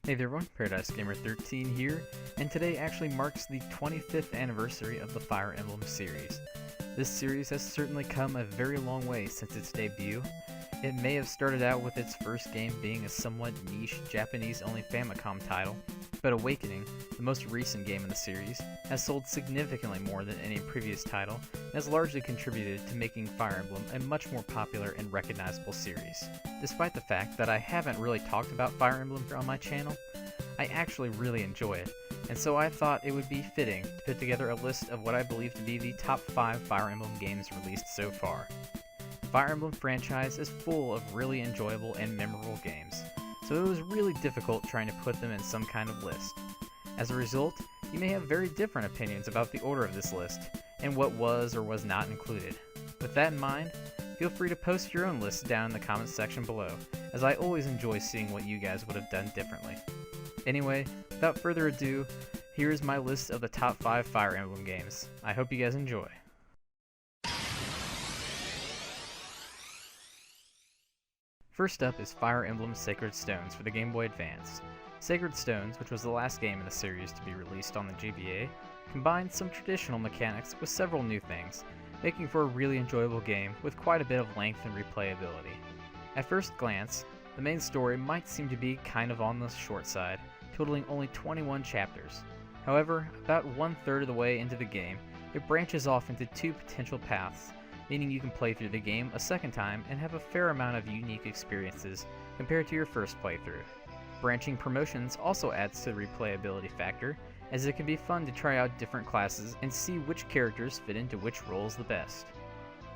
Hey there everyone, Paradise Gamer 13 here, and today actually marks the 25th anniversary of the Fire Emblem series. This series has certainly come a very long way since its debut. It may have started out with its first game being a somewhat niche Japanese-only Famicom title, but Awakening, the most recent game in the series, has sold significantly more than any previous title and has largely contributed to making Fire Emblem a much more popular and recognizable series. Despite the fact that I haven't really talked about Fire Emblem on my channel, I actually really enjoy it, and so I thought it would be fitting to put together a list of what I believe to be the top 5 Fire Emblem games released so far. The Fire Emblem franchise is full of really enjoyable and memorable games, so it was really difficult trying to put them in some kind of list. As a result, you may have very different opinions about the order of this list, and what was or was not included. With that in mind, feel free to post your own list down in the comments section below, as I always enjoy seeing what you guys would have done differently. Anyway, without further ado, here is my list of the top 5 Fire Emblem games. I hope you guys enjoy. First up is Fire Emblem Sacred Stones for the Game Boy Advance. Sacred Stones, which was the last game in the series to be released on the GBA, combined some traditional mechanics with several new things, making for a really enjoyable game with quite a bit of length and replayability. At first glance, the main story might seem to be kind of on the short side, totaling only 21 chapters. However, about 1/3 of the way into the game, it branches off into 2 potential paths, meaning you can play through the game a second time and have a fair amount of unique experiences compared to your first playthrough. Branching promotions also adds to the replayability factor, as it can be fun to try out different classes and see which characters fit into which roles the best.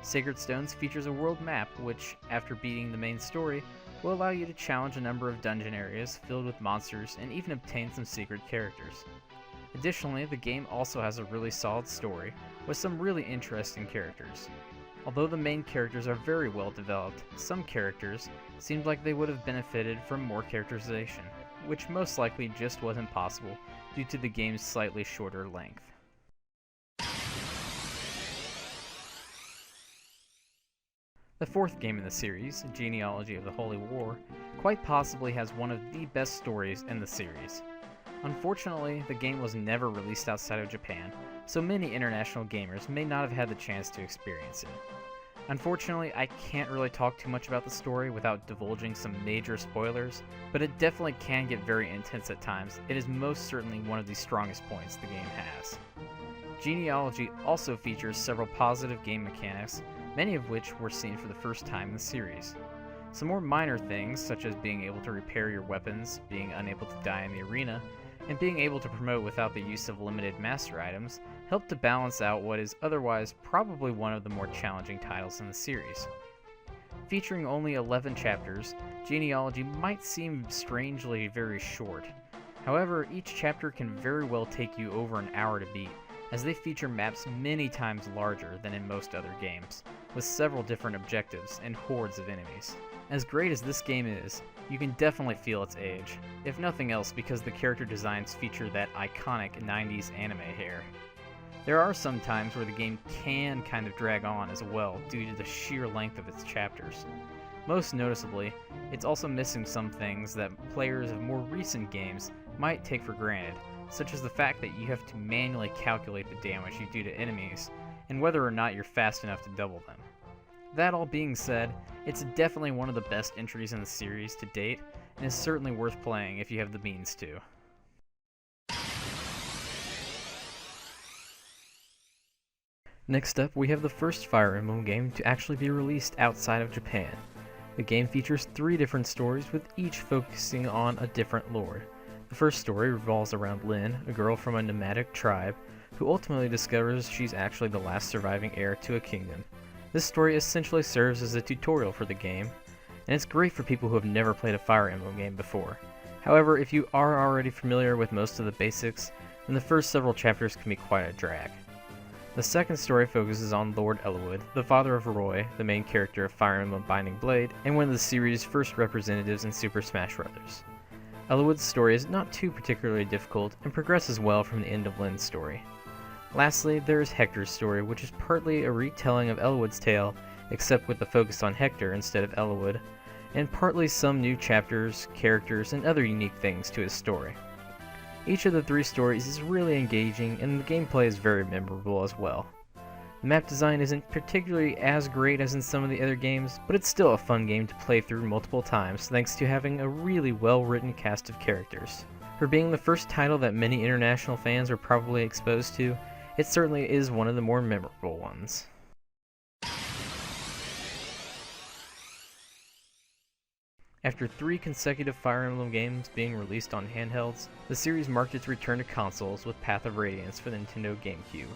Sacred Stones features a world map which, after beating the main story, will allow you to challenge a number of dungeon areas filled with monsters and even obtain some secret characters. Additionally, the game also has a really solid story with some really interesting characters. Although the main characters are very well developed, some characters seemed like they would have benefited from more characterization, which most likely just wasn't possible due to the game's slightly shorter length. The fourth game in the series, Genealogy of the Holy War, quite possibly has one of the best stories in the series. Unfortunately, the game was never released outside of Japan, so many international gamers may not have had the chance to experience it. Unfortunately, I can't really talk too much about the story without divulging some major spoilers, but it definitely can get very intense at times. It is most certainly one of the strongest points the game has. Genealogy also features several positive game mechanics, many of which were seen for the first time in the series. Some more minor things, such as being able to repair your weapons, being unable to die in the arena, and being able to promote without the use of limited master items, help to balance out what is otherwise probably one of the more challenging titles in the series. Featuring only 11 chapters, Genealogy might seem strangely very short. However, each chapter can very well take you over an hour to beat, as they feature maps many times larger than in most other games, with several different objectives and hordes of enemies. As great as this game is, you can definitely feel its age, if nothing else because the character designs feature that iconic 90s anime hair. There are some times where the game can kind of drag on as well due to the sheer length of its chapters. Most noticeably, it's also missing some things that players of more recent games might take for granted, such as the fact that you have to manually calculate the damage you do to enemies, and whether or not you're fast enough to double them. That all being said, it's definitely one of the best entries in the series to date, and is certainly worth playing if you have the means to. Next up, we have the first Fire Emblem game to actually be released outside of Japan. The game features 3 different stories, with each focusing on a different lord. The first story revolves around Lyn, a girl from a nomadic tribe, who ultimately discovers she's actually the last surviving heir to a kingdom. This story essentially serves as a tutorial for the game, and it's great for people who have never played a Fire Emblem game before. However, if you are already familiar with most of the basics, then the first several chapters can be quite a drag. The second story focuses on Lord Eliwood, the father of Roy, the main character of Fire Emblem Binding Blade, and one of the series' first representatives in Super Smash Bros. Eliwood's story is not too particularly difficult and progresses well from the end of Lyn's story. Lastly, there is Hector's story, which is partly a retelling of Eliwood's tale, except with the focus on Hector instead of Eliwood, and partly some new chapters, characters, and other unique things to his story. Each of the 3 stories is really engaging, and the gameplay is very memorable as well. The map design isn't particularly as great as in some of the other games, but it's still a fun game to play through multiple times thanks to having a really well-written cast of characters. For being the first title that many international fans are probably exposed to, it certainly is one of the more memorable ones. After 3 consecutive Fire Emblem games being released on handhelds, the series marked its return to consoles with Path of Radiance for the Nintendo GameCube.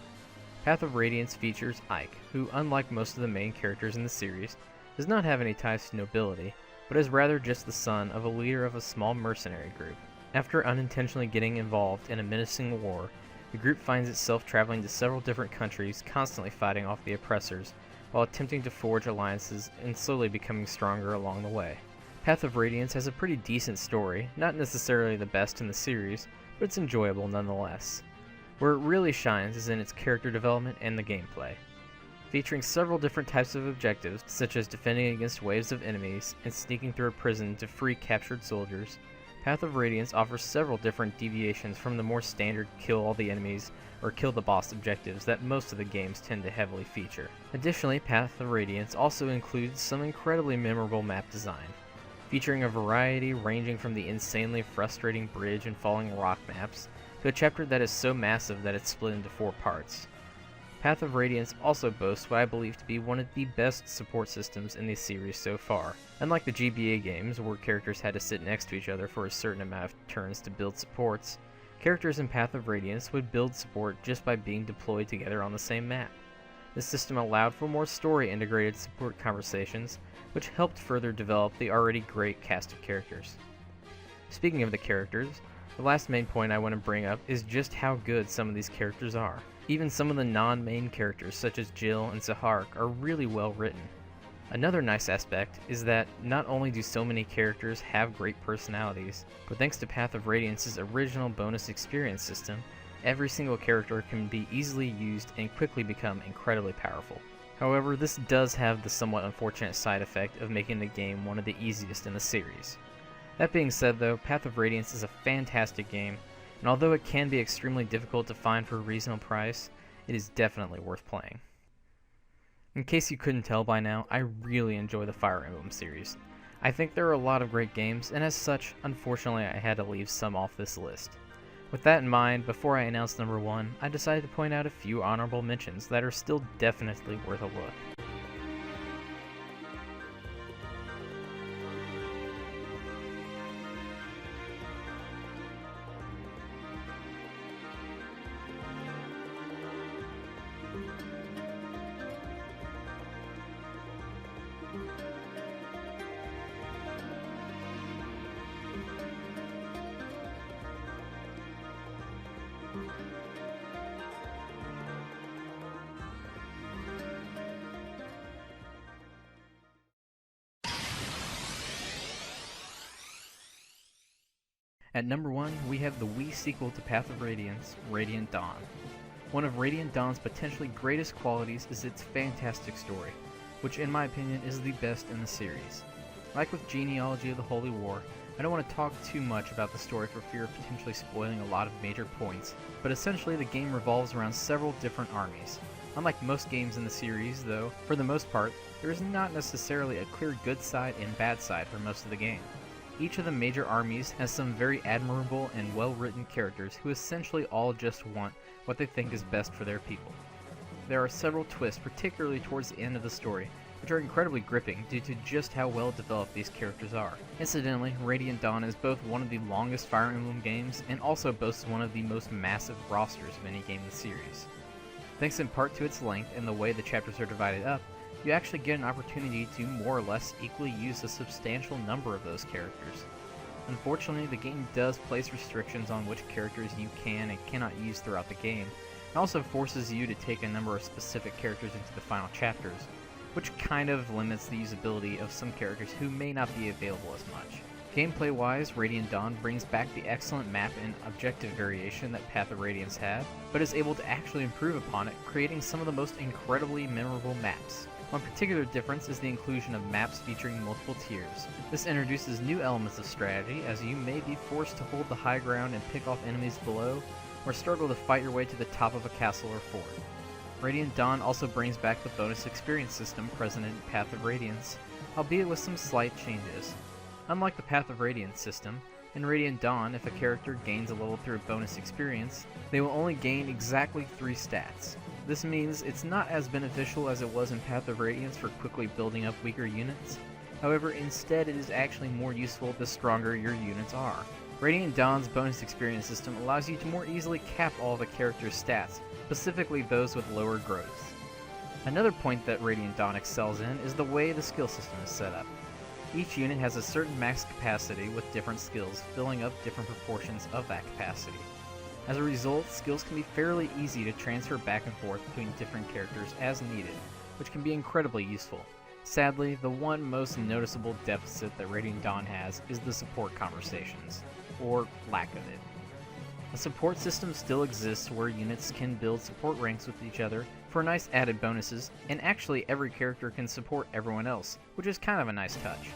Path of Radiance features Ike, who, unlike most of the main characters in the series, does not have any ties to nobility, but is rather just the son of a leader of a small mercenary group. After unintentionally getting involved in a menacing war, the group finds itself traveling to several different countries, constantly fighting off the oppressors, while attempting to forge alliances and slowly becoming stronger along the way. Path of Radiance has a pretty decent story, not necessarily the best in the series, but it's enjoyable nonetheless. Where it really shines is in its character development and the gameplay. Featuring several different types of objectives, such as defending against waves of enemies and sneaking through a prison to free captured soldiers, Path of Radiance offers several different deviations from the more standard kill all the enemies or kill the boss objectives that most of the games tend to heavily feature. Additionally, Path of Radiance also includes some incredibly memorable map design, featuring a variety ranging from the insanely frustrating bridge and falling rock maps to a chapter that is so massive that it's split into 4 parts. Path of Radiance also boasts what I believe to be one of the best support systems in the series so far. Unlike the GBA games, where characters had to sit next to each other for a certain amount of turns to build supports, characters in Path of Radiance would build support just by being deployed together on the same map. This system allowed for more story-integrated support conversations, which helped further develop the already great cast of characters. Speaking of the characters, the last main point I want to bring up is just how good some of these characters are. Even some of the non-main characters such as Jill and Zahark are really well written. Another nice aspect is that not only do so many characters have great personalities, but thanks to Path of Radiance's original bonus experience system, every single character can be easily used and quickly become incredibly powerful. However, this does have the somewhat unfortunate side effect of making the game one of the easiest in the series. That being said though, Path of Radiance is a fantastic game, and although it can be extremely difficult to find for a reasonable price, it is definitely worth playing. In case you couldn't tell by now, I really enjoy the Fire Emblem series. I think there are a lot of great games, and as such, unfortunately I had to leave some off this list. With that in mind, before I announce number 1, I decided to point out a few honorable mentions that are still definitely worth a look. At number 1, we have the Wii sequel to Path of Radiance, Radiant Dawn. One of Radiant Dawn's potentially greatest qualities is its fantastic story, which in my opinion is the best in the series. Like with Genealogy of the Holy War, I don't want to talk too much about the story for fear of potentially spoiling a lot of major points, but essentially the game revolves around several different armies. Unlike most games in the series, though, for the most part, there is not necessarily a clear good side and bad side for most of the game. Each of the major armies has some very admirable and well-written characters who essentially all just want what they think is best for their people. There are several twists, particularly towards the end of the story, which are incredibly gripping due to just how well developed these characters are. Incidentally, Radiant Dawn is both one of the longest Fire Emblem games and also boasts one of the most massive rosters of any game in the series. Thanks in part to its length and the way the chapters are divided up, you actually get an opportunity to more or less equally use a substantial number of those characters. Unfortunately, the game does place restrictions on which characters you can and cannot use throughout the game, and also forces you to take a number of specific characters into the final chapters, which kind of limits the usability of some characters who may not be available as much. Gameplay-wise, Radiant Dawn brings back the excellent map and objective variation that Path of Radiance had, but is able to actually improve upon it, creating some of the most incredibly memorable maps. One particular difference is the inclusion of maps featuring multiple tiers. This introduces new elements of strategy, as you may be forced to hold the high ground and pick off enemies below, or struggle to fight your way to the top of a castle or fort. Radiant Dawn also brings back the bonus experience system present in Path of Radiance, albeit with some slight changes. Unlike the Path of Radiance system, in Radiant Dawn, if a character gains a level through bonus experience, they will only gain exactly 3 stats. This means it's not as beneficial as it was in Path of Radiance for quickly building up weaker units. However, instead it is actually more useful the stronger your units are. Radiant Dawn's bonus experience system allows you to more easily cap all the character's stats, specifically those with lower growth. Another point that Radiant Dawn excels in is the way the skill system is set up. Each unit has a certain max capacity with different skills, filling up different proportions of that capacity. As a result, skills can be fairly easy to transfer back and forth between different characters as needed, which can be incredibly useful. Sadly, the one most noticeable deficit that Radiant Dawn has is the support conversations, or lack of it. A support system still exists where units can build support ranks with each other for nice added bonuses, and actually every character can support everyone else, which is kind of a nice touch.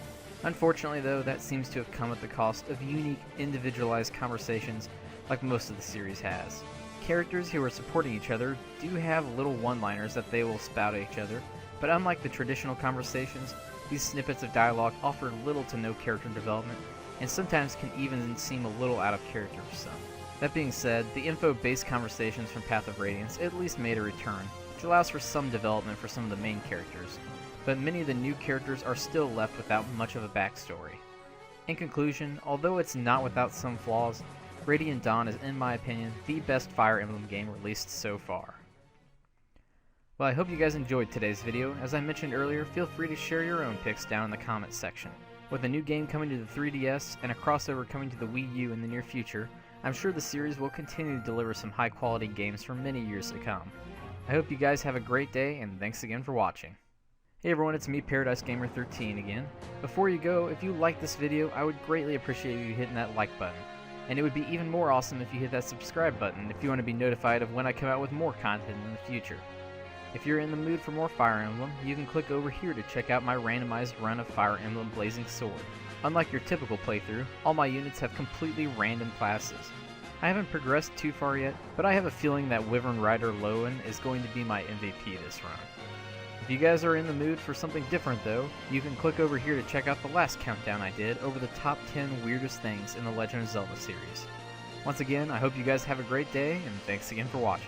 Unfortunately though, that seems to have come at the cost of unique, individualized conversations like most of the series has. Characters who are supporting each other do have little one-liners that they will spout at each other, but unlike the traditional conversations, these snippets of dialogue offer little to no character development, and sometimes can even seem a little out of character for some. That being said, the info-based conversations from Path of Radiance at least made a return, which allows for some development for some of the main characters, but many of the new characters are still left without much of a backstory. In conclusion, although it's not without some flaws, Radiant Dawn is, in my opinion, the best Fire Emblem game released so far. Well, I hope you guys enjoyed today's video. As I mentioned earlier, feel free to share your own picks down in the comments section. With a new game coming to the 3DS and a crossover coming to the Wii U in the near future, I'm sure the series will continue to deliver some high-quality games for many years to come. I hope you guys have a great day, and thanks again for watching. Hey everyone, it's me, Paradise Gamer 13 again. Before you go, if you like this video, I would greatly appreciate you hitting that like button. And it would be even more awesome if you hit that subscribe button if you want to be notified of when I come out with more content in the future. If you're in the mood for more Fire Emblem, you can click over here to check out my randomized run of Fire Emblem Blazing Sword. Unlike your typical playthrough, all my units have completely random classes. I haven't progressed too far yet, but I have a feeling that Wyvern Rider Lowen is going to be my MVP this run. If you guys are in the mood for something different though, you can click over here to check out the last countdown I did over the top 10 weirdest things in the Legend of Zelda series. Once again, I hope you guys have a great day, and thanks again for watching.